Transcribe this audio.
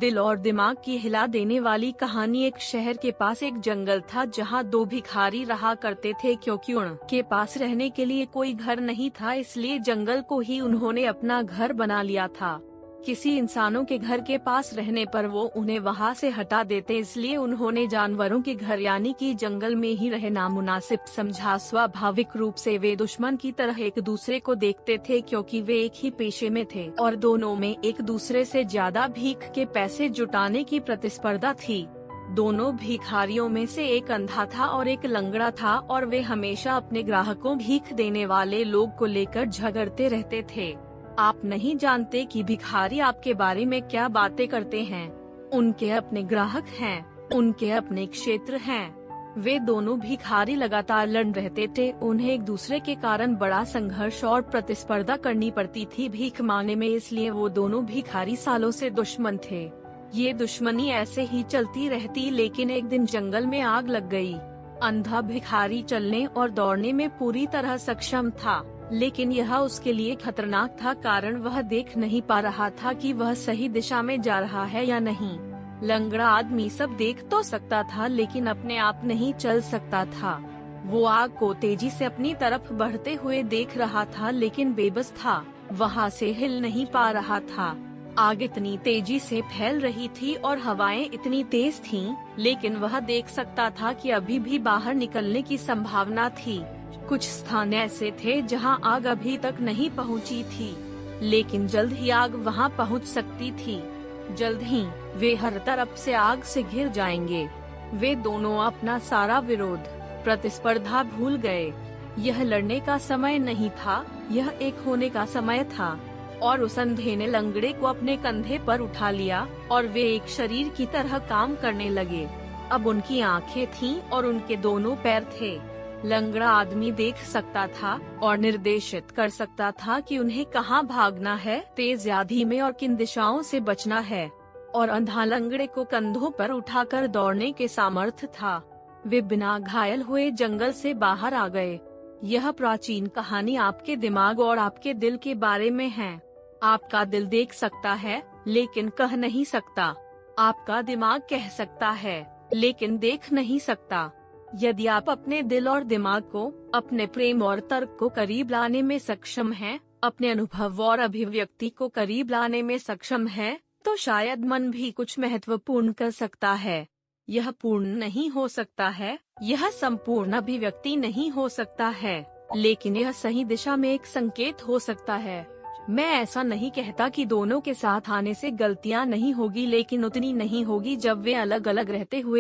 दिल और दिमाग की हिला देने वाली कहानी। एक शहर के पास एक जंगल था जहां दो भिखारी रहा करते थे। क्योंकि उनके पास रहने के लिए कोई घर नहीं था, इसलिए जंगल को ही उन्होंने अपना घर बना लिया था। किसी इंसानों के घर के पास रहने पर वो उन्हें वहां से हटा देते, इसलिए उन्होंने जानवरों के घर यानी कि जंगल में ही रहना मुनासिब समझा। स्वाभाविक रूप से वे दुश्मन की तरह एक दूसरे को देखते थे, क्योंकि वे एक ही पेशे में थे और दोनों में एक दूसरे से ज्यादा भीख के पैसे जुटाने की प्रतिस्पर्धा थी। दोनों भिखारियों में से एक अंधा था और एक लंगड़ा था, और वे हमेशा अपने ग्राहकों भीख देने वाले लोग को लेकर झगड़ते रहते थे। आप नहीं जानते कि भिखारी आपके बारे में क्या बातें करते हैं। उनके अपने ग्राहक हैं, उनके अपने क्षेत्र हैं। वे दोनों भिखारी लगातार लड़ रहते थे। उन्हें एक दूसरे के कारण बड़ा संघर्ष और प्रतिस्पर्धा करनी पड़ती थी भीख मांगने में, इसलिए वो दोनों भिखारी सालों से दुश्मन थे। ये दुश्मनी ऐसे ही चलती रहती, लेकिन एक दिन जंगल में आग लग गई। अंधा भिखारी चलने और दौड़ने में पूरी तरह सक्षम था, लेकिन यह उसके लिए खतरनाक था, कारण वह देख नहीं पा रहा था कि वह सही दिशा में जा रहा है या नहीं। लंगड़ा आदमी सब देख तो सकता था, लेकिन अपने आप नहीं चल सकता था। वो आग को तेजी से अपनी तरफ बढ़ते हुए देख रहा था, लेकिन बेबस था, वहाँ से हिल नहीं पा रहा था। आग इतनी तेजी से फैल रही थी और हवाएं इतनी तेज थीं, लेकिन वह देख सकता था कि अभी भी बाहर निकलने की संभावना थी। कुछ स्थान ऐसे थे जहां आग अभी तक नहीं पहुंची थी, लेकिन जल्द ही आग वहां पहुंच सकती थी। जल्द ही वे हर तरफ से आग से घिर जाएंगे। वे दोनों अपना सारा विरोध, प्रतिस्पर्धा भूल गए। यह लड़ने का समय नहीं था, यह एक होने का समय था। और उस अंधे ने लंगड़े को अपने कंधे पर उठा लिया और वे एक शरीर की तरह काम करने लगे। अब उनकी आंखें थीं और उनके दोनों पैर थे। लंगड़ा आदमी देख सकता था और निर्देशित कर सकता था कि उन्हें कहाँ भागना है, तेज या धीमे, और किन दिशाओं से बचना है। और अंधा लंगड़े को कंधों पर उठाकर दौड़ने के सामर्थ्य था। वे बिना घायल हुए जंगल से बाहर आ गए। यह प्राचीन कहानी आपके दिमाग और आपके दिल के बारे में है। आपका दिल देख सकता है, लेकिन कह नहीं सकता। आपका दिमाग कह सकता है, लेकिन देख नहीं सकता। यदि आप अपने दिल और दिमाग को, अपने प्रेम और तर्क को करीब लाने में सक्षम हैं, अपने अनुभव और अभिव्यक्ति को करीब लाने में सक्षम हैं, तो शायद मन भी कुछ महत्वपूर्ण कर सकता है। यह पूर्ण नहीं हो सकता है, यह संपूर्ण अभिव्यक्ति नहीं हो सकता है, लेकिन यह सही दिशा में एक संकेत हो सकता है। मैं ऐसा नहीं कहता कि दोनों के साथ आने से गलतियां नहीं होगी, लेकिन उतनी नहीं होगी जब वे अलग अलग रहते हुए